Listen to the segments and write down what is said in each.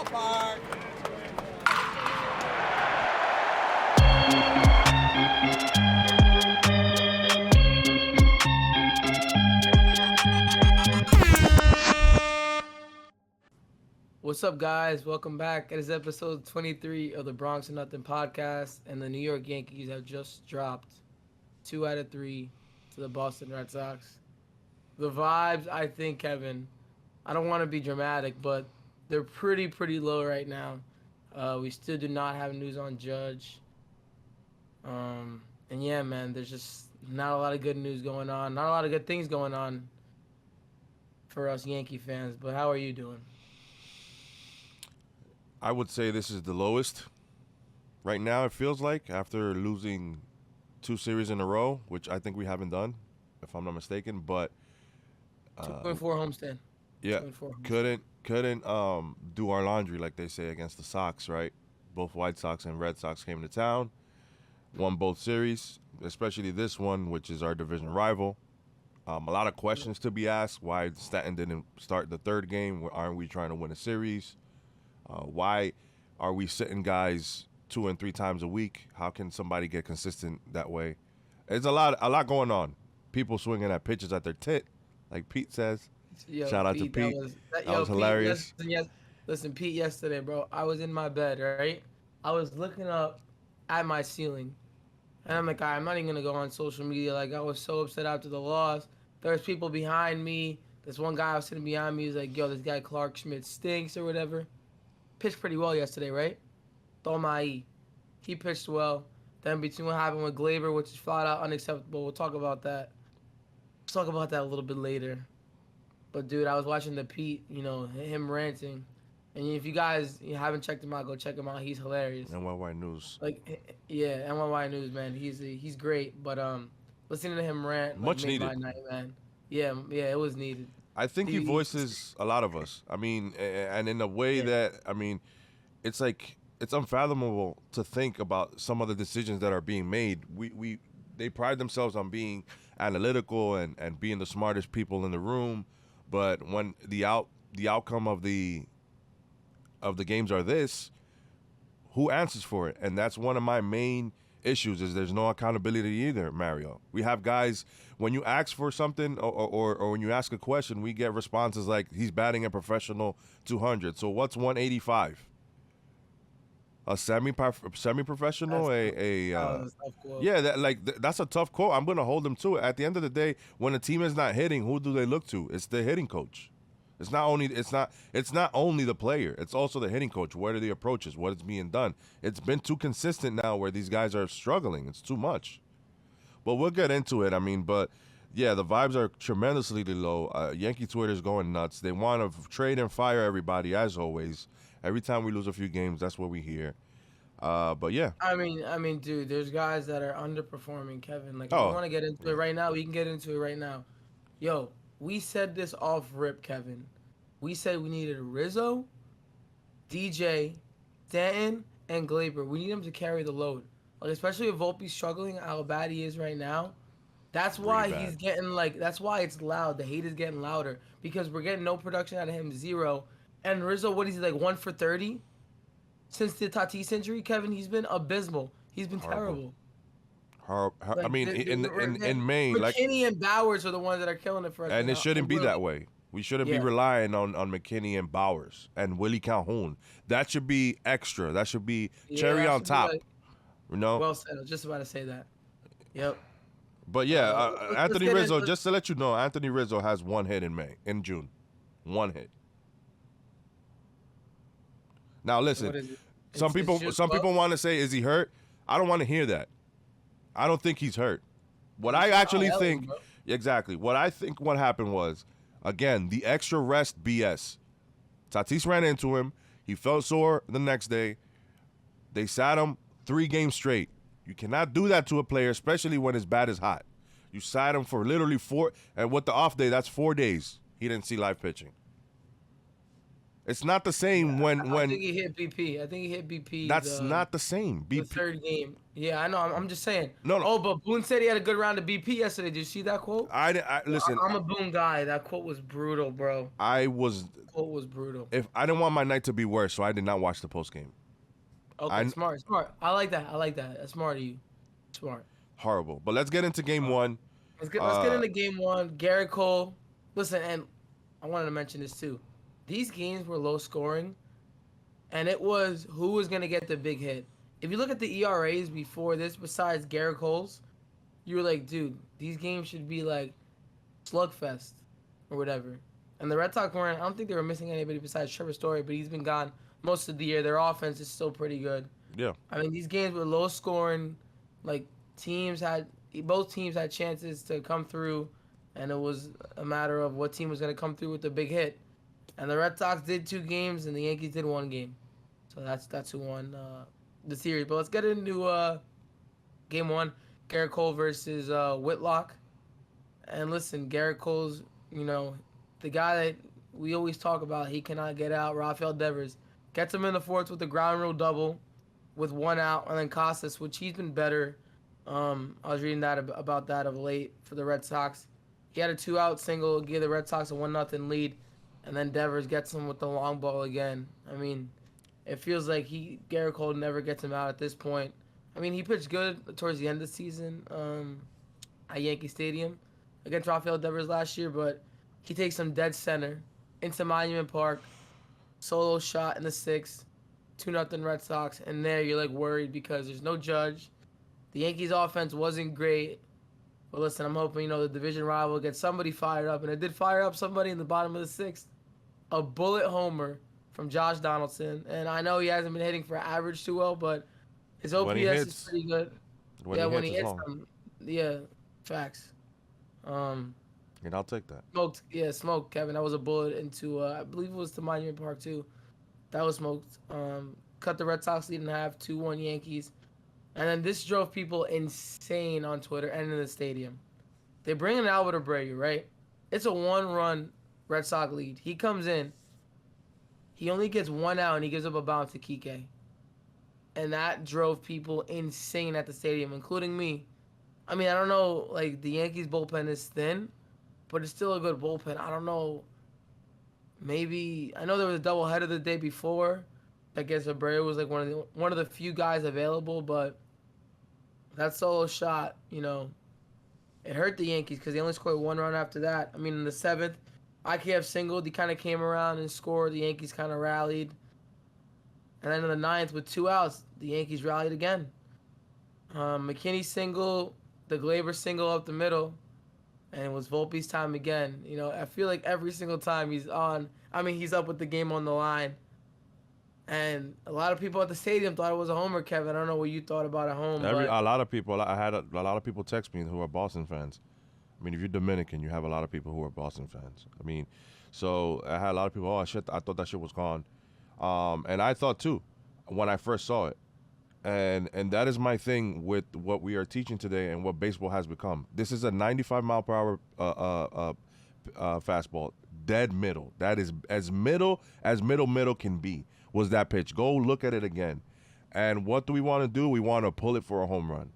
ballpark. What's up, guys? Welcome back. It is episode 23 of the Bronx and Nothing podcast, and the New York Yankees have just dropped 2 out of 3 to the Boston Red Sox. The vibes, I think, Kevin, I don't want to be dramatic, but they're pretty low right now. We still do not have news on Judge. And yeah, man, there's just not a lot of good news going on. Not a lot of good things going on for us Yankee fans. But how are you doing? I would say this is the lowest right now, it feels like, after losing 2 series in a row, which I think we haven't done, if I'm not mistaken. But 2.4 homestand. yeah, couldn't do our laundry, like they say, against the Sox, right? Both White Sox and Red Sox came to town, won both series, especially this one, which is our division rival. A lot of questions to be asked. Why Stanton didn't start the third game? Aren't we trying to win a series? Why are we sitting guys 2 and 3 times a week? How can somebody get consistent that way? There's a lot going on. People swinging at pitches at their tit, like Pete says. Yo, Shout out to Pete. That was hilarious. Listen, Pete, yesterday, bro, I was in my bed, right? I was looking up at my ceiling, and I'm like, all right, I'm not even gonna go on social media. Like, I was so upset after the loss. There's people behind me. This one guy was sitting behind me. He's like, yo, this guy Clark Schmidt stinks or whatever. Pitched pretty well yesterday, right? Tomai. He pitched well. Then between what happened with Gleber, which is flat out unacceptable, we'll talk about that. We'll talk about that a little bit later. But dude, I was watching the Pete, him ranting. And if you guys haven't checked him out, go check him out. He's hilarious. NYY News. Like, yeah, NYY News, man. He's great. But listening to him rant much made needed. my night, man. Yeah, it was needed. I think he voices a lot of us. I mean, and in a way that, I mean, it's like, it's unfathomable to think about some of the decisions that are being made. They pride themselves on being analytical and being the smartest people in the room, but when the outcome of the games are this, who answers for it? And that's one of my main issues, is there's no accountability either, Mario. We have guys, when you ask for something or when you ask a question, we get responses like, he's batting a professional 200. So what's 185? A semi-professional? That's a tough quote. I'm going to hold them to it. At the end of the day, when a team is not hitting, who do they look to? It's the hitting coach. It's not only the player. It's also the hitting coach. What are the approaches? What is being done? It's been too consistent now where these guys are struggling. It's too much. But we'll get into it. I mean, but yeah, the vibes are tremendously low. Yankee Twitter's going nuts. They want to trade and fire everybody, as always. Every time we lose a few games, that's what we hear. But yeah. I mean, dude, there's guys that are underperforming, Kevin. Like, if you want to get into it right now, we can get into it right now. Yo, we said this off rip, Kevin. We said we needed Rizzo, DJ, Stanton, and Gleber. We need them to carry the load. Like, especially if Volpe's struggling, how bad he is right now. That's why he's getting, that's why it's loud. The hate is getting louder. Because we're getting no production out of him, 0. And Rizzo, what is he, 1 for 30? Since the Tatis injury, Kevin, he's been abysmal. He's been terrible. I mean, in Maine, McKinney and Bowers are the ones that are killing it for us. And it shouldn't be that way. We shouldn't be relying on McKinney and Bowers and Willie Calhoun. That should be extra. That should be cherry on top. Well said. I was just about to say that. Yep. But yeah, Anthony Rizzo, just to let you know, Anthony Rizzo has 1 hit in June. 1 hit. Now listen, some people want to say, is he hurt? I don't want to hear that. I don't think he's hurt. What I actually think, exactly, what I think what happened was, again, the extra rest BS. Tatis ran into him. He felt sore the next day. They sat him 3 games straight. You cannot do that to a player, especially when his bat is hot. You sat him for literally 4, and with the off day, that's 4 days. He didn't see live pitching. It's not the same I when think he hit BP. I think he hit BP that's not the same. the BP. third game. Yeah, I know. I'm just saying. No, no. Oh, but Boone said he had a good round of BP yesterday. Did you see that quote? I listen. I'm a Boone guy. That quote was brutal, bro. I was Quote was brutal. if I didn't want my night to be worse, so I did not watch the post game. Okay, I smart, smart. I like that. I like that. That's smart of you. Smart. horrible. But let's get into game one. Let's get into game one. Garrett Cole. Listen, and I wanted to mention this too. These games were low scoring, and it was who was gonna get the big hit. If you look at the ERAs before this, besides Garrett Cole's, you were like, dude, these games should be like slugfest or whatever. And the Red Sox weren't. I don't think they were missing anybody besides Trevor Story, but he's been gone most of the year. Their offense is still pretty good. Yeah. I mean, these games were low scoring. Like both teams had chances to come through, and it was a matter of what team was going to come through with the big hit. And the Red Sox did 2 games, and the Yankees did 1 game. So that's who won the series. But let's get into game one. Garrett Cole versus Whitlock. And listen, Garrett Cole's, the guy that we always talk about, he cannot get out. Rafael Devers gets him in the fourth with the ground rule double with 1 out. And then Casas, which he's been better. I was reading that about that of late for the Red Sox. He had a 2-out single, gave the Red Sox a 1-0 lead. And then Devers gets him with the long ball again. I mean, it feels like Garrett Cole never gets him out at this point. I mean, he pitched good towards the end of the season at Yankee Stadium against Rafael Devers last year, but he takes him dead center into Monument Park, solo shot in the 6th, 2-0 Red Sox, and there you're like worried because there's no Judge. The Yankees offense wasn't great. But listen, I'm hoping, the division rival gets somebody fired up, and it did fire up somebody in the bottom of the 6th. A bullet homer from Josh Donaldson, and I know he hasn't been hitting for average too well, but his OPS is pretty good. When he hits them, facts. And I'll take that. Smoked, Kevin. That was a bullet into, I believe it was to Monument Park too. That was smoked. Cut the Red Sox lead in half, 2-1 Yankees. And then this drove people insane on Twitter and in the stadium. They bring in Albert Abreu, right? It's a 1-run Red Sox lead. He comes in. He only gets 1 out, and he gives up a bounce to Kike. And that drove people insane at the stadium, including me. I mean, I don't know, the Yankees bullpen is thin, but it's still a good bullpen. I don't know. Maybe, I know there was a doubleheader the day before. I guess Abreu was one of the few guys available, but that solo shot, it hurt the Yankees because they only scored 1 run after that. I mean, in the 7th, IKF singled. He kind of came around and scored. The Yankees kind of rallied. And then in the 9th, with 2 outs, the Yankees rallied again. McKinney single, the Gleber single up the middle, and it was Volpe's time again. I feel like every single time he's up with the game on the line. And a lot of people at the stadium thought it was a homer, Kevin. I don't know what you thought about a home. A lot of people. I had a lot of people text me who are Boston fans. I mean, if you're Dominican, you have a lot of people who are Boston fans. I mean, so I had a lot of people. Oh shit! I thought that shit was gone, and I thought too when I first saw it. And that is my thing with what we are teaching today and what baseball has become. This is a 95 mile per hour fastball, dead middle. That is as middle can be. Was that pitch? Go look at it again. And what do we want to do? We want to pull it for a home run.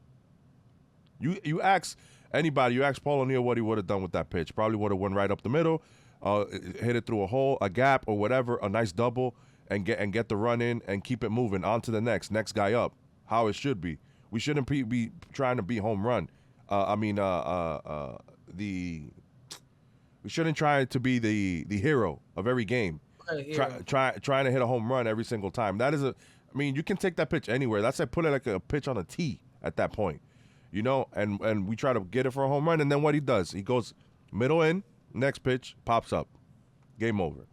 You ask anybody, you ask Paul O'Neill what he would have done with that pitch. Probably would have went right up the middle, hit it through a hole, a gap, or whatever, a nice double, and get the run in and keep it moving on to the next guy up. How it should be. We shouldn't be trying to be home run. We shouldn't try to be the hero of every game. Trying to hit a home run every single time. That is you can take that pitch anywhere. That's like put it like a pitch on a tee at that point, and we try to get it for a home run, and then what he does, he goes middle in, next pitch, pops up. Game over.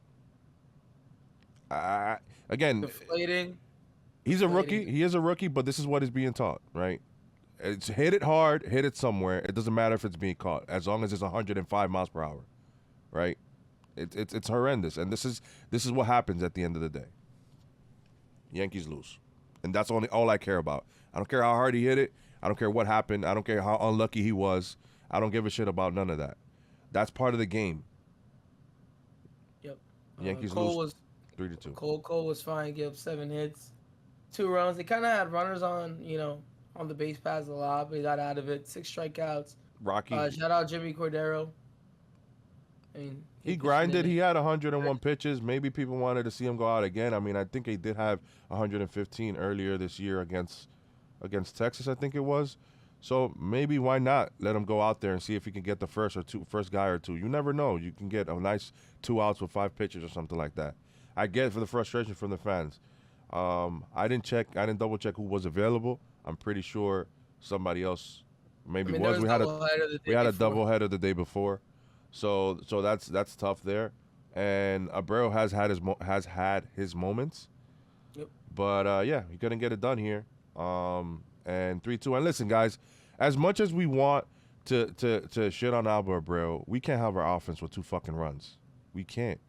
Again, deflating. He's a rookie. He is a rookie, but this is what is being taught, right? It's hit it hard, hit it somewhere. It doesn't matter if it's being caught, as long as it's 105 miles per hour, right? It's horrendous, and this is what happens at the end of the day. Yankees lose, and that's all I care about. I don't care how hard he hit it. I don't care what happened. I don't care how unlucky he was. I don't give a shit about none of that. That's part of the game. Yep. Yankees lose. 3-2. Cole was fine, gave up 7 hits, 2 runs. They kind of had runners on, on the base paths a lot, but he got out of it. 6 strikeouts. Rocky, Shout out Jimmy Cordero. I mean, he he pitched an grinded. inning. He had 101 pitches. Maybe people wanted to see him go out again. I mean, I think he did have 115 earlier this year against Texas, I think it was. So maybe why not let him go out there and see if he can get the first guy or two. You never know. You can get a nice 2 outs with 5 pitches or something like that. I get it for the frustration from the fans. I didn't check. I didn't double check who was available. I'm pretty sure somebody else I maybe mean, there was. was doubleheader the We day had a before. doubleheader the day before, so that's tough there. And Abreu has had his moments, Yep. but yeah, he couldn't get it done here. And 3-2. And listen, guys, as much as we want to shit on Albert Abreu, we can't have our offense with 2 fucking runs. We can't.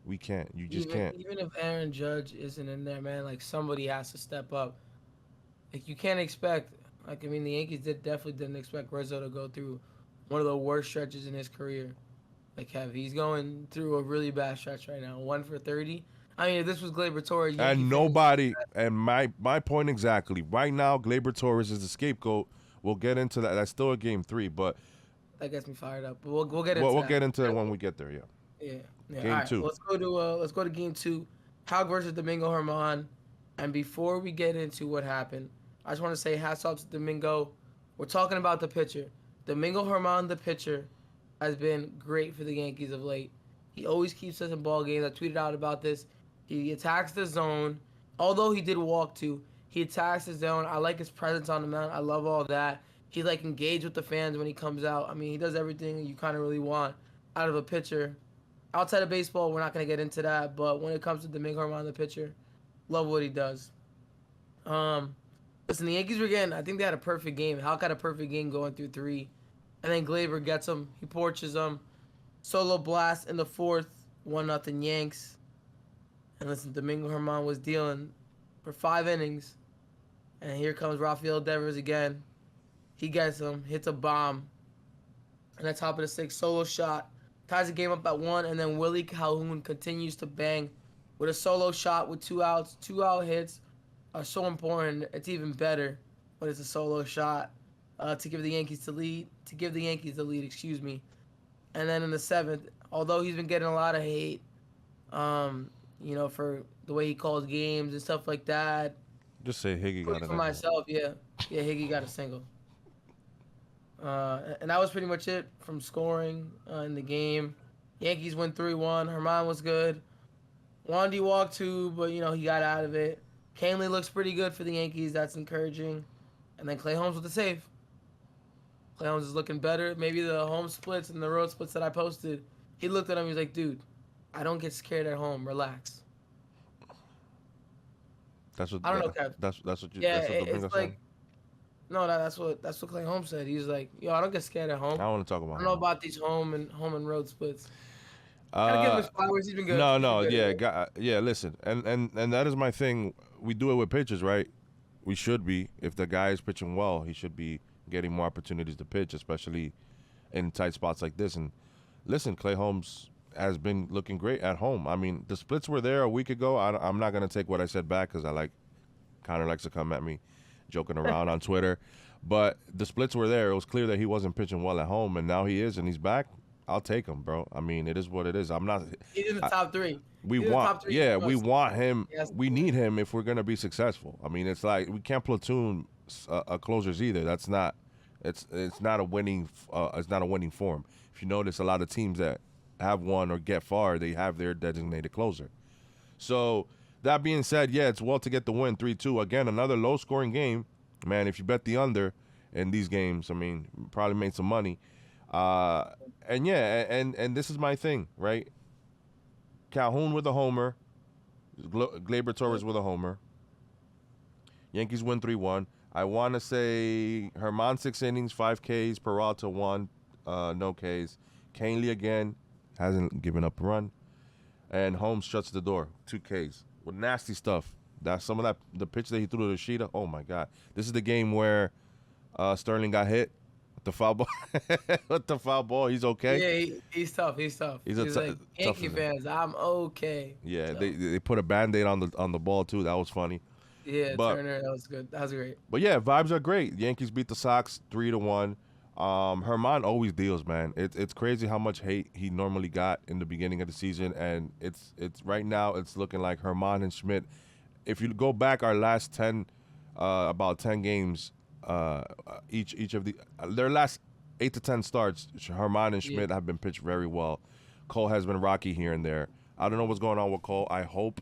We can't. You just Even can't. even if Aaron Judge isn't in there, man, like somebody has to step up. Like you can't expect. Like I mean, the Yankees definitely didn't expect Rizzo to go through one of the worst stretches in his career. Like he's going through a really bad stretch right now. 1 for 30. I mean, if this was Gleber Torres, Yankee And fans, nobody. And my point exactly. Right now, Gleber Torres is the scapegoat. We'll get into that. That's still a game 3, but that gets me fired up. But we'll get we'll, into we'll that. get into it when we get there. Yeah. Yeah, yeah. All Game right, two. let's go to game 2. Houck versus Domingo Herman. And before we get into what happened, I just want to say hats off to Domingo. We're talking about the pitcher. Domingo Herman, the pitcher, has been great for the Yankees of late. He always keeps us in ball games. I tweeted out about this. He attacks the zone. Although he did walk too, he attacks the zone. I like his presence on the mound. I love all that. He like engaged with the fans when he comes out. I mean, he does everything you kind of really want out of a pitcher. Outside of baseball, we're not going to get into that. But when it comes to Domingo Herman, the pitcher, love what he does. Um, Listen, the Yankees were getting. I think they had a perfect game. Houck had a perfect game going through 3, and then Gleber gets him. He porches him. Solo blast in the 4th. 1-0 Yanks. And listen, Domingo Herman was dealing for 5 innings, and here comes Rafael Devers again. He gets him, hits a bomb, and at top of the 6th, solo shot, ties the game up at 1, and then Willie Calhoun continues to bang with a solo shot with 2 outs. 2-out hits are so important. It's even better when it's a solo shot to give the Yankees the lead. Excuse me. And then in the 7th, although he's been getting a lot of hate, for the way he calls games and stuff like that. Just say Higgy got Speaking it. for myself, yeah, Higgy got a single. And that was pretty much it from scoring in the game. Yankees win 3-1. Herman was good. Wandy walked 2, but he got out of it. Canley looks pretty good for the Yankees. That's encouraging. And then Clay Holmes with the save. Clay Holmes is looking better. Maybe the home splits and the road splits that I posted. He looked at him. He's like, "Dude, I don't get scared at home. Relax." That's what. I don't know, Kev. That's what you. Yeah, That's what Domingo it's said. like no, that's what Clay Holmes said. He's like, "Yo, I don't get scared at home. I don't want to talk I about don't know him. about these home and road splits." Gotta give him his flowers. He's been good. No, He's been no, good. yeah. Listen, and that is my thing. We do it with pitchers, right? We should be. If the guy is pitching well, he should be getting more opportunities to pitch, especially in tight spots like this. And listen, Clay Holmes has been looking great at home. I mean, the splits were there a week ago. I'm not gonna take what I said back because Connor likes to come at me, joking around on Twitter. But the splits were there. It was clear that he wasn't pitching well at home, and now he is, and he's back. I'll take him, bro. I mean, it is what it is. I'm not. He's in the top 3. We He's in the want, top 3 yeah, for we us. want him. Yes. We need him if we're gonna be successful. I mean, it's like we can't platoon closers either. That's not. It's not a winning. It's not a winning form. If you notice, a lot of teams that have won or get far, they have their designated closer. So that being said, yeah, it's well to get the win 3-2. Again, another low-scoring game. Man, if you bet the under in these games, I mean, probably made some money. And yeah, and this is my thing, right? Calhoun with a homer, Gleber Torres with a homer. Yankees win 3-1. I want to say Herman 6 innings, 5 Ks, Peralta 1, no Ks. Canley again hasn't given up a run, and Holmes shuts the door, 2 Ks with nasty stuff. That's some of the pitch that he threw to Yoshida. Oh my God, this is the game where Sterling got hit. the foul ball. With the foul ball, he's okay. Yeah, he's tough. He's tough. He's He's like tougher Yankee than. fans. I'm okay. Yeah, So they put a Band-Aid on the ball too. That was funny. yeah, But Turner, that was good. That was great. yeah, vibes are great. Yankees beat the Sox 3-1. Herman always deals, man. It's crazy how much hate he normally got in the beginning of the season, and it's right now it's looking like Herman and Schmidt. If you go back our last 10, about 10 games, each of their last 8 to 10 starts, Herman and Yeah. Schmidt have been pitched very well. Cole has been rocky here and there. I don't know what's going on with Cole. I hope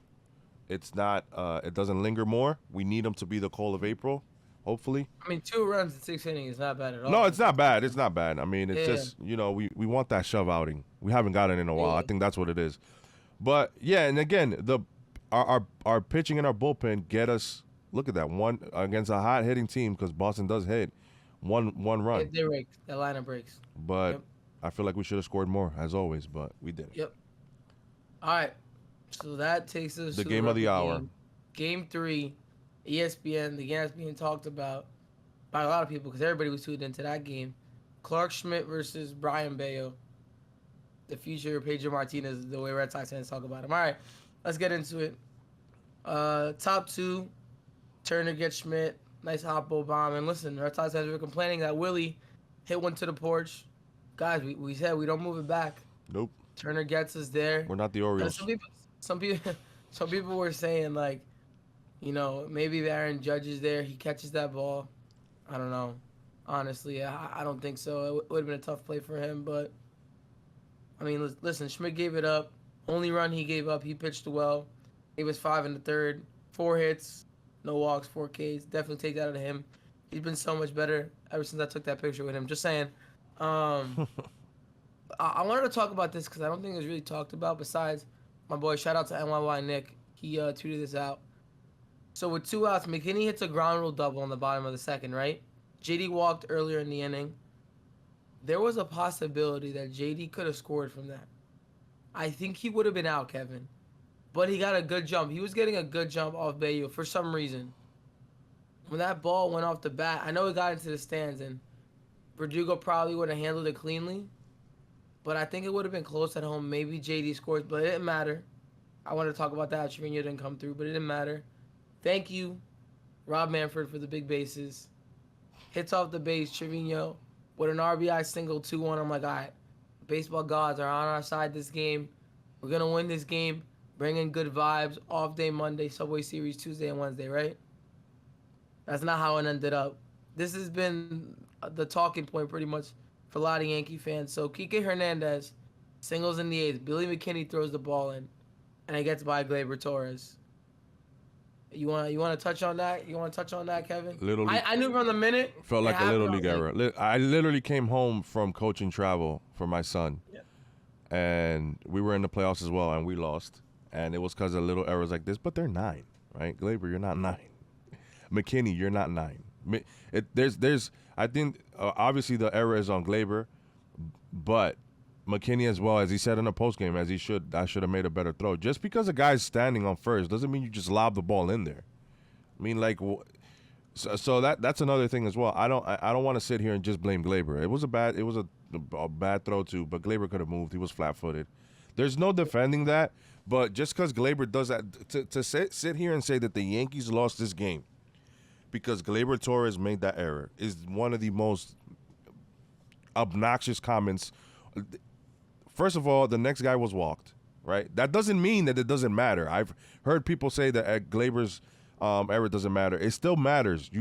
it's not. It doesn't linger more. We need him to be the Cole of April, hopefully. I mean, 2 runs in 6 innings is not bad at all. No, it's not bad. It's not bad. I mean, it's Yeah. just we want that shove outing. We haven't gotten it in a while. I Yeah. think that's what it is. But yeah, and again, our pitching and our bullpen get us. Look at that one against a hot hitting team because Boston does hit one run. They break. That lineup breaks. But Yep. I feel like we should have scored more as always, but we didn't. Yep. All right. So that takes us The to game of the rubber hour. Game 3, ESPN. The game that's being talked about by a lot of people because everybody was tuned into that game. Clark Schmidt versus Brian Bayo. The future Pedro Martinez, the way Red Sox fans talk about him. All right, let's get into it. Top 2, Turner gets Schmidt. Nice hot ball bomb. And listen, Red Sox fans were complaining that Willie hit one to the porch. Guys, we said we don't move it back. Nope. Turner gets us there. We're not the And Orioles. some people were saying like, maybe if Aaron Judge is there, he catches that ball. I don't know. Honestly, I don't think so. It would have been a tough play for him, but I mean, listen, Schmidt gave it up. Only run he gave up, he pitched well. He was 5 in the third, 4 hits, no walks, 4 Ks. Definitely take that out of him. He's been so much better ever since I took that picture with him. Just saying. I wanted to talk about this because I don't think it was really talked about. Besides, my boy, shout out to NYY Nick. He tweeted this out. So with 2 outs, McKinney hits a ground rule double on the bottom of the second, right? JD walked earlier in the inning. There was a possibility that JD could have scored from that. I think he would have been out, Kevin. But he got a good jump. He was getting a good jump off Bayo for some reason. When that ball went off the bat, I know it got into the stands, and Verdugo probably would have handled it cleanly. But I think it would have been close at home. Maybe JD scores, but it didn't matter. I wanted to talk about that. Trevino didn't come through, but it didn't matter. Thank you, Rob Manfred, for the big bases. Hits off the base, Trevino with an RBI single, 2-1. I'm like, all right, baseball gods are on our side this game. We're going to win this game. Bring in good vibes. Off day Monday, Subway Series Tuesday and Wednesday, right? That's not how it ended up. This has been the talking point pretty much for a lot of Yankee fans. So Kike Hernandez singles in the 8th. Billy McKinney throws the ball in, and it gets by Gleber Torres. You want to touch on that? You want to touch on that, Kevin? I knew from the minute. Felt like a little league era. era. I literally came home from coaching travel for my son, and we were in the playoffs as well, and we lost. And it was because of little errors like this. But they're 9, right? Gleber, you're not 9. McKinney, you're not 9. There's. I think obviously the error is on Gleber, but McKinney as well, as he said in the postgame, as he should. I should have made a better throw. Just because a guy's standing on first doesn't mean you just lob the ball in there. I mean, like, so that's another thing as well. I don't want to sit here and just blame Gleber. It was a bad throw too, but Gleber could have moved. He was flat-footed. There's no defending that. But just because Gleber does that, to sit here and say that the Yankees lost this game because Gleber Torres made that error is one of the most obnoxious comments. First of all, the next guy was walked, right? That doesn't mean that it doesn't matter. I've heard people say that Gleber's error doesn't matter. It still matters.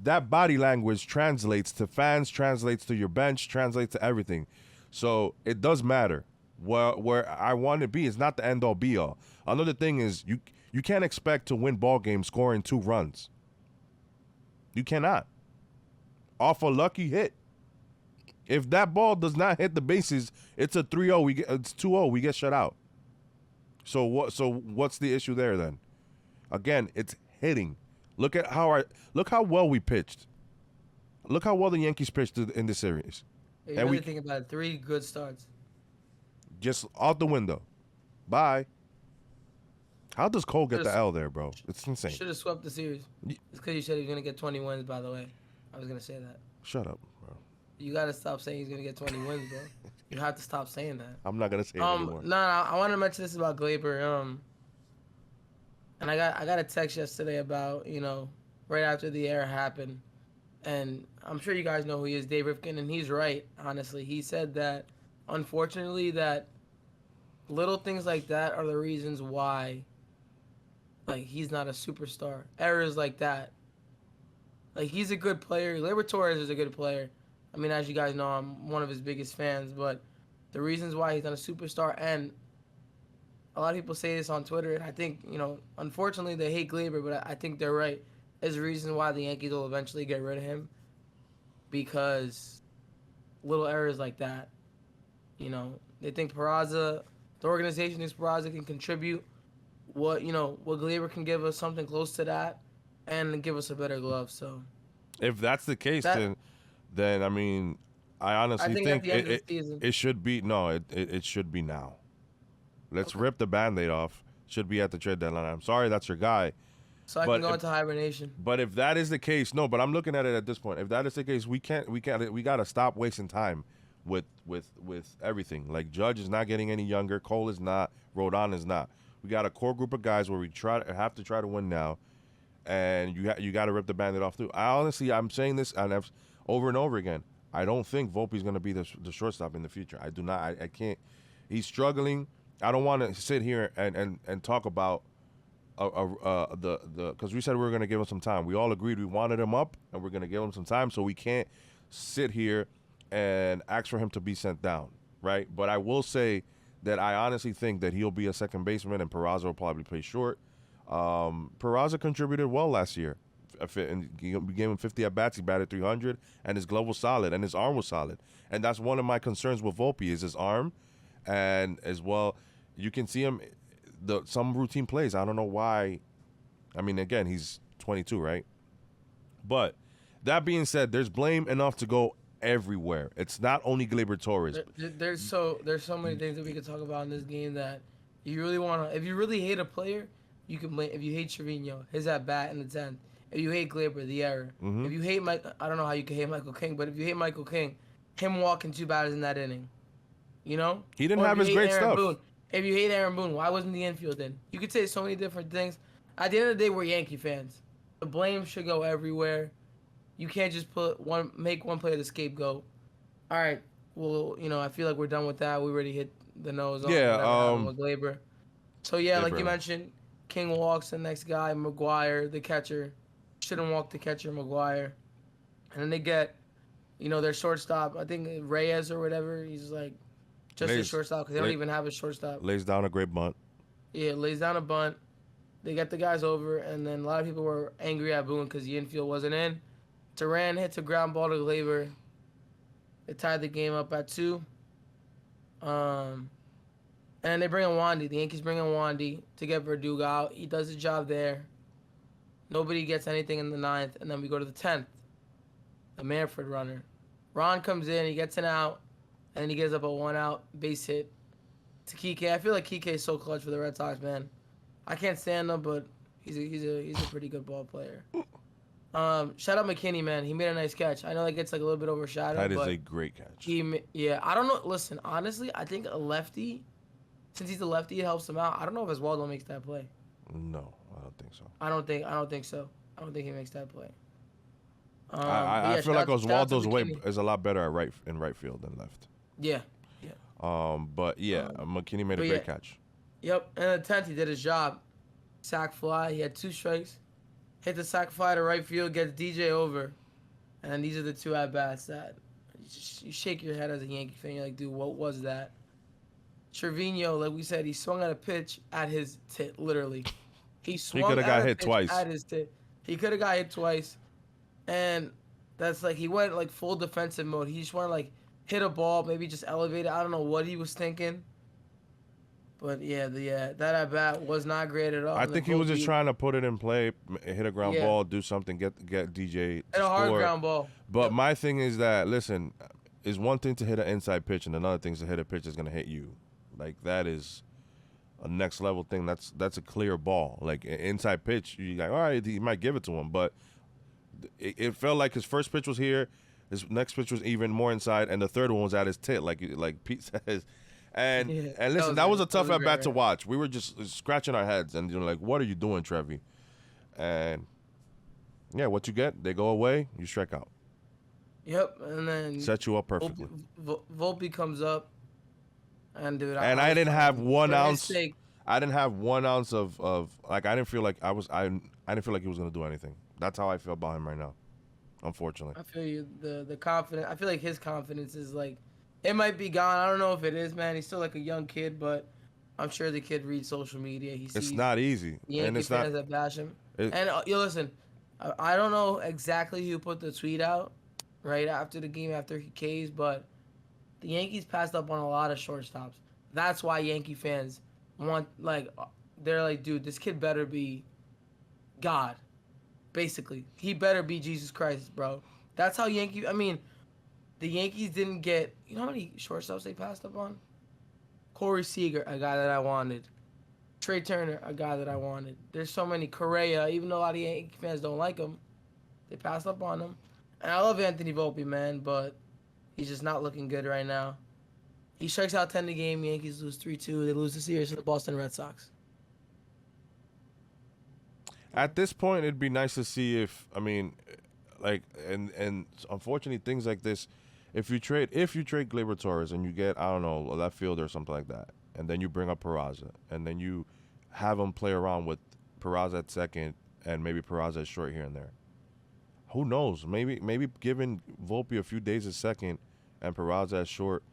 That body language translates to fans, translates to your bench, translates to everything. So it does matter. Where I want to be is not the end-all, be-all. Another thing is you can't expect to win ball games scoring 2 runs. You cannot. Off a lucky hit. If that ball does not hit the bases, it's a 3-0. It's 2-0. We get shut out. So what's the issue there then? Again, it's hitting. Look how well we pitched. Look how well the Yankees pitched in this series. You really think about it, 3 good starts. Just out the window. Bye. How does Cole get the L there, bro? It's insane. Should have swept the series. It's because you said he was going to get 20 wins, by the way. I was going to say that. Shut up, bro. You gotta stop saying he's gonna get 20 wins, bro. You have to stop saying that. I'm not gonna say it anymore. No, I want to mention this about Gleber. And I got a text yesterday about right after the error happened, and I'm sure you guys know who he is, Dave Rifkin, and he's right. Honestly, he said that unfortunately that little things like that are the reasons why like he's not a superstar. Errors like that. Like he's a good player. Gleyber Torres is a good player. I mean, as you guys know, I'm one of his biggest fans. But the reasons why he's not a superstar, and a lot of people say this on Twitter, and I think unfortunately they hate Gleber, but I think they're right. Is the reason why the Yankees will eventually get rid of him because little errors like that. They think Peraza, the organization thinks Peraza can contribute what Gleber can give us something close to that, and give us a better glove. So if that's the case, then I mean, I honestly think at the end of the season, it should be it should be now. Let's rip the Band-Aid off. Should be at the trade deadline. I'm sorry, that's your guy. So I can go into hibernation. But if that is the case, no. But I'm looking at it at this point. If that is the case, we gotta stop wasting time with everything. Like Judge is not getting any younger. Cole is not. Rodon is not. We got a core group of guys where we have to try to win now, and you got to rip the Band-Aid off too. I'm saying this and over and over again. I don't think Volpe's going to be the shortstop in the future. I do not. I can't. He's struggling. I don't want to sit here and talk about because we said we were going to give him some time. We all agreed we wanted him up, and we're going to give him some time. So we can't sit here and ask for him to be sent down, right? But I will say that I honestly think that he'll be a second baseman, and Peraza will probably play short. Peraza contributed well last year. And we gave him 50 at-bats. He batted 300, and his glove was solid, and his arm was solid. And that's one of my concerns with Volpe is his arm, and as well, you can see him some routine plays. I don't know why. I mean, again, he's 22, right? But that being said, there's blame enough to go everywhere. It's not only Gleber Torres. There's so many things that we could talk about in this game that you really want to. If you really hate a player, you can blame. If you hate Trevino, his at bat in the 10th. If you hate Gleber, the error. Mm-hmm. If you hate I don't know how you can hate Michael King, but if you hate Michael King, him walking 2 batters in that inning, he didn't have his great stuff. Boone, if you hate Aaron Boone, why wasn't the infield in? You could say so many different things. At the end of the day, we're Yankee fans. The blame should go everywhere. You can't just make one player the scapegoat. All right, well, I feel like we're done with that. We already hit the nose on with Gleber. So yeah, like you mentioned, King walks the next guy, McGuire, the catcher. Shouldn't walk the catcher, McGuire. And then they get, their shortstop. I think Reyes or whatever. He's like just a shortstop because they don't even have a shortstop. Lays down a great bunt. Yeah, lays down a bunt. They get the guys over, and then a lot of people were angry at Boone because the infield wasn't in. Duran hits a ground ball to Gleber. They tied the game up at 2. And they bring in Wandy. The Yankees bring in Wandy to get Verdugo out. He does the job there. Nobody gets anything in the 9th, and then we go to the 10th. The Manfred runner. Ron comes in, he gets an out, and then he gives up a 1-out base hit to Kike. I feel like Kike is so clutch for the Red Sox, man. I can't stand him, but he's a pretty good ball player. Shout out McKinney, man. He made a nice catch. I know that gets like a little bit overshadowed. That is a great catch. I don't know. Listen, honestly, I think a lefty, since he's a lefty, it helps him out. I don't know if Oswaldo makes that play. No, I don't think so. I don't think so. I don't think he makes that play. I feel like Oswaldo's way is a lot better at in right field than left. Yeah. But yeah, McKinney made a great catch. Yep, and the 10th he did his job. Sack fly. He had 2 strikes. Hit the sack fly to right field, gets DJ over, and these are the 2 at bats that you shake your head as a Yankee fan. You're like, dude, what was that? Trevino, like we said, he swung at a pitch at his tit, literally. He could have got hit twice. At his tit. He could have got hit twice, and that's like he went like full defensive mode. He just wanted to like hit a ball, maybe just elevate it. I don't know what he was thinking. But that at bat was not great at all. I think he was just trying to put it in play, hit a ground ball, do something, get DJ. Hit a hard ground ball. But my thing is that listen, is one thing to hit an inside pitch, and another thing is to hit a pitch that's gonna hit you. Like that is a next level thing. That's a clear ball. Like an inside pitch, you like all right, he might give it to him, but it felt like his first pitch was here. His next pitch was even more inside, and the third one was at his tit, like Pete says. And Yeah, and listen, that was a tough at bat to great. watch. We were just scratching our heads and like, what are you doing, Trevi? And yeah, what you get, they go away, you strike out. Yep, and then Set you up perfectly. Volpe comes up, and dude, And I didn't have 1 for his ounce. sake, I didn't have 1 ounce of like I didn't feel like I didn't feel like he was gonna do anything. That's how I feel about him right now, unfortunately. I feel you. The confidence. I feel like his confidence is like, it might be gone. I don't know if it is, man. He's still like a young kid, but I'm sure the kid reads social media. He sees It's not easy, Yankee and it's fans not. that bash him. It, And you listen, I don't know exactly who put the tweet out right after the game after he K's, but the Yankees passed up on a lot of shortstops. That's why Yankee fans want they're like, dude, this kid better be God. Basically, he better be Jesus Christ, bro. That's how Yankee. I mean, the Yankees didn't get. You know how many shortstops they passed up on? Corey Seager, a guy that I wanted. Trey Turner, a guy that I wanted. There's so many. Correa, even though a lot of Yankee fans don't like him, they passed up on him. And I love Anthony Volpe, man, but he's just not looking good right now. He strikes out 10 a game. Yankees lose 3-2. They lose the series to the Boston Red Sox. at this point, it'd be nice to see if like, and unfortunately, things like this, if you trade Gleber Torres and you get, I don't know, a left fielder or something like that, and then you bring up Peraza, and then you have him play around with Peraza at second and maybe Peraza at short here and there. Who knows? Maybe giving Volpe a few days at second and Peraza at short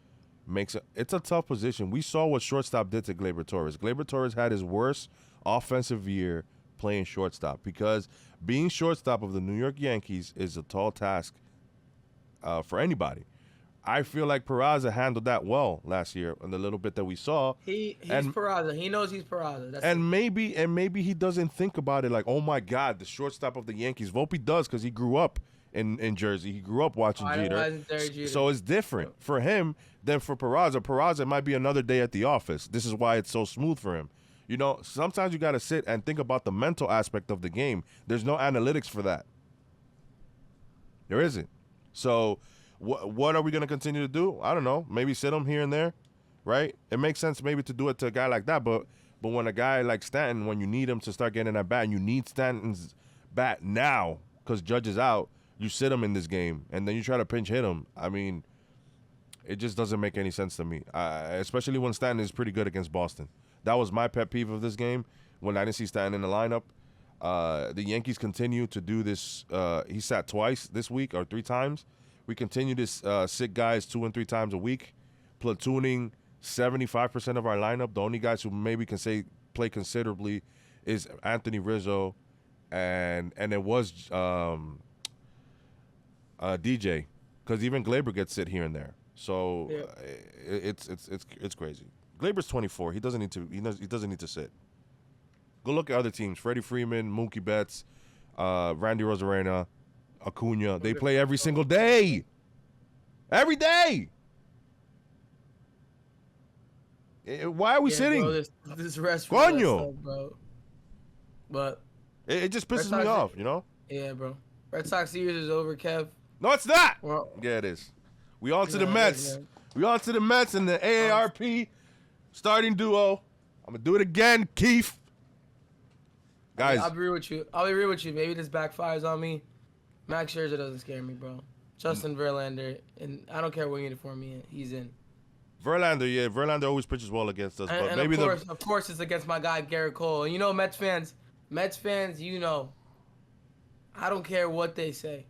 it's a tough position. We saw what shortstop did to Gleber Torres. Gleber Torres had his worst offensive year playing shortstop because being shortstop of the New York Yankees is a tall task for anybody. I feel like Peraza handled that well last year in the little bit that we saw. He's Peraza. He knows he's Peraza. That's Maybe he doesn't think about it like, oh my God, the shortstop of the Yankees. Volpe does because he grew up in Jersey. He grew up watching Jeter. So it's different for him than for Peraza. Peraza might be another day at the office. This is why it's so smooth for him. You know, sometimes you got to sit and think about the mental aspect of the game. There's no analytics for that. There isn't. So what are we going to continue to do? I don't know. Maybe sit him here and there, right? It makes sense maybe to do it to a guy like that, but when a guy like Stanton, when you need him to start getting at bat, and you need Stanton's bat now because Judge is out, you sit him in this game, and then you try to pinch hit him. I mean, it just doesn't make any sense to me, especially when Stanton is pretty good against Boston. That was my pet peeve of this game when I didn't see Stanton in the lineup. The Yankees continue to do this. He sat twice this week or 3 times. We continue to sit guys 2 and 3 times a week, platooning 75% of our lineup. The only guys who maybe can say play considerably is Anthony Rizzo, and it was DJ, because even Gleber gets sit here and there. So yeah. It's crazy. Gleber's 24. He doesn't need to sit. Go look at other teams: Freddie Freeman, Mookie Betts, Randy Rosarena, Acuna. They play every single day. Every day. Why are we sitting? Bro, this rest stuff, bro. But it just pisses me off, you know? Yeah, bro. Red Sox series is over, Kev. No, it's not. Well, yeah, it is. We on to the Mets. We on to the Mets and the AARP starting duo. I'm going to do it again, Keith. Guys. I'll be real with you. Maybe this backfires on me. Max Scherzer doesn't scare me, bro. Justin Verlander, and I don't care what uniform he's in. Verlander always pitches well against us. But maybe of course, it's against my guy, Garrett Cole. And you know, Mets fans, you know, I don't care what they say.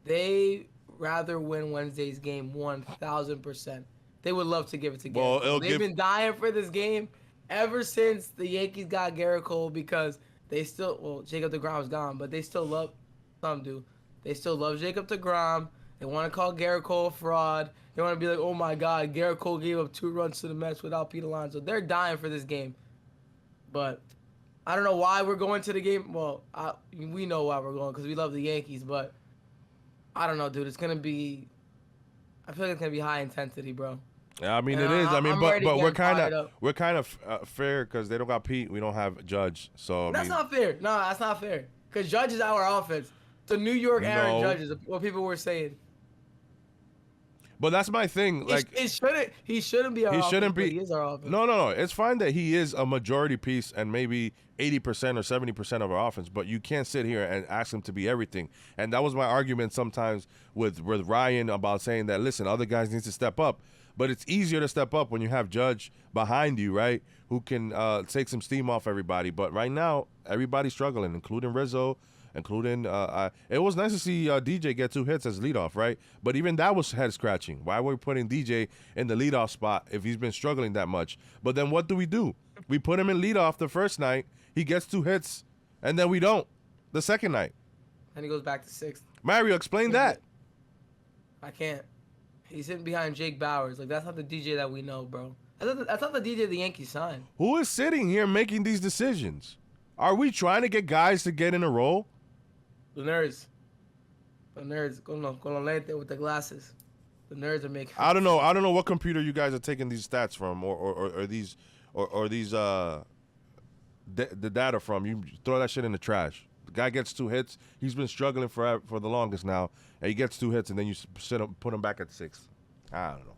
They rather win Wednesday's game 1,000%. They would love to give it to Garrett Cole. They've been dying for this game ever since the Yankees got Garrett Cole because they still, Jacob deGrom's gone, but they still love, some do. They still love Jacob deGrom. They want to call Garrett Cole a fraud. They want to be like, oh my God, Garrett Cole gave up 2 runs to the Mets without Pete Alonso. They're dying for this game. But I don't know why we're going to the game. Well, we know why we're going because we love the Yankees, but I don't know, dude. It's going to be, I feel like it's going to be high intensity, bro. Yeah, I mean, it is. I mean, but we're kind of fair because they don't got Pete. We don't have Judge. So that's not fair. No, that's not fair. Because Judge is our offense. The New York Aaron Judge is what people were saying. But that's my thing. Like, he shouldn't be our he offense, shouldn't but be. he is our offense. No. It's fine that he is a majority piece and maybe 80% or 70% of our offense, but you can't sit here and ask him to be everything. And that was my argument sometimes with Ryan about saying that, listen, other guys need to step up. But it's easier to step up when you have Judge behind you, right, who can take some steam off everybody. But right now, everybody's struggling, including Rizzo, including it was nice to see DJ get 2 hits as leadoff, right? But even that was head scratching. Why were we putting DJ in the leadoff spot if he's been struggling that much? But then what do? We put him in leadoff the first night. He gets 2 hits, and then we don't the second night. And he goes back to 6th. Mario, explain that. I can't. He's sitting behind Jake Bowers. Like, that's not the DJ that we know, bro. That's not the DJ the Yankees signed. Who is sitting here making these decisions? Are we trying to get guys to get in a role? The nerds. Con los lentes with the glasses. The nerds are making. I don't know what computer you guys are taking these stats from, or these the data from. You throw that shit in the trash. The guy gets 2 hits. He's been struggling for the longest now, and he gets 2 hits, and then you put him back at 6th. I don't know.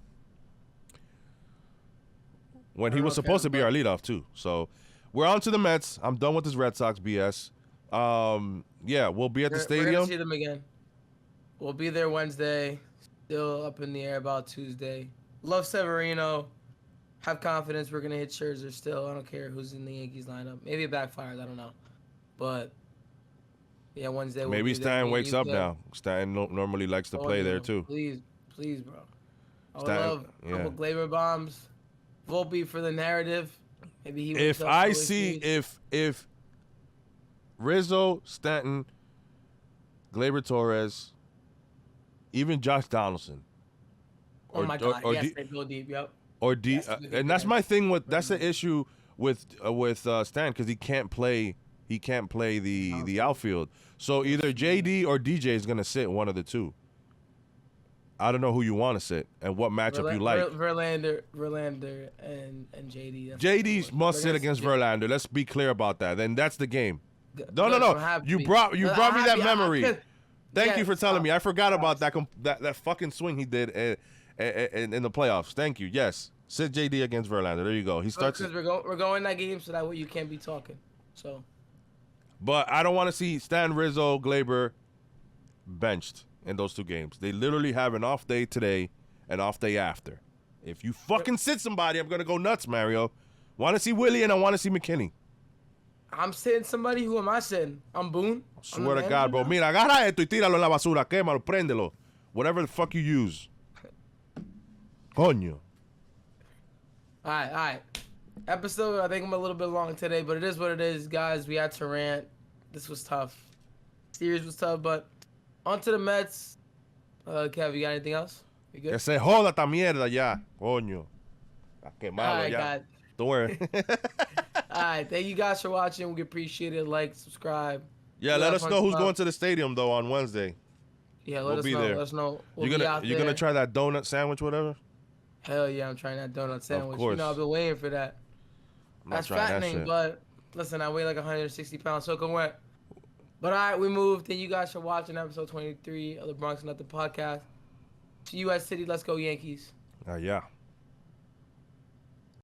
When he was supposed to be our leadoff too. So we're on to the Mets. I'm done with this Red Sox BS. Yeah, we'll be at the stadium. We're gonna see them again. We'll be there Wednesday. Still up in the air about Tuesday. Love Severino. Have confidence we're gonna hit Scherzer still. I don't care who's in the Yankees lineup. Maybe it backfires. I don't know. But yeah, Wednesday. Maybe Stan wakes up now. Stan normally likes to play there too. Please, bro. I would Stan, love a couple Gleber bombs. Volpe for the narrative. Maybe he. If I see if Rizzo, Stanton, Gleber Torres, even Josh Donaldson. Oh my God! Yes, they go deep. Yep. Or and that's my thing with that's the issue with Stan, because he can't play the outfield. So either JD or DJ is gonna sit one of the two. I don't know who you want to sit and what matchup you like. Verlander, and JD. JD must sit against Verlander. Let's be clear about that. Then that's the game. No. You brought me that memory. Thank you for telling me. I forgot about that fucking swing he did in the playoffs. Thank you. Yes, sit JD against Verlander. There you go. He starts. Because we're going that game, so that way you can't be talking. So. But I don't want to see Stan, Rizzo, Gleber benched in those 2 games. They literally have an off day today, an off day after. If you fucking sit somebody, I'm gonna go nuts, Mario. Want to see Willie and I want to see McKinney. I'm sitting somebody. Who am I sitting? I'm Boone. I swear to God, bro. Mira, agarra esto y tíralo en la basura. Quémalo, préndelo. Whatever the fuck you use. Coño. All right. Episode, I think I'm a little bit long today, but it is what it is, guys. We had to rant. This was tough. Series was tough, but on to the Mets. Kev, you got anything else? You good? Que se joda esta mierda ya. Coño. A quemarlo ya. God. Don't worry. All right. Thank you guys for watching. We appreciate it. Like, subscribe. Yeah, let us know who's going to the stadium, though, on Wednesday. Yeah, let us know. Let us know. You're going to try that donut sandwich, whatever? Hell yeah, I'm trying that donut sandwich. Of course. You know, I've been waiting for that. That's fattening, but listen, I weigh like 160 pounds, so come wet. But all right, we moved. Thank you guys for watching episode 23 of the Bronx Nothing podcast. See you at City. Let's go Yankees. Yeah.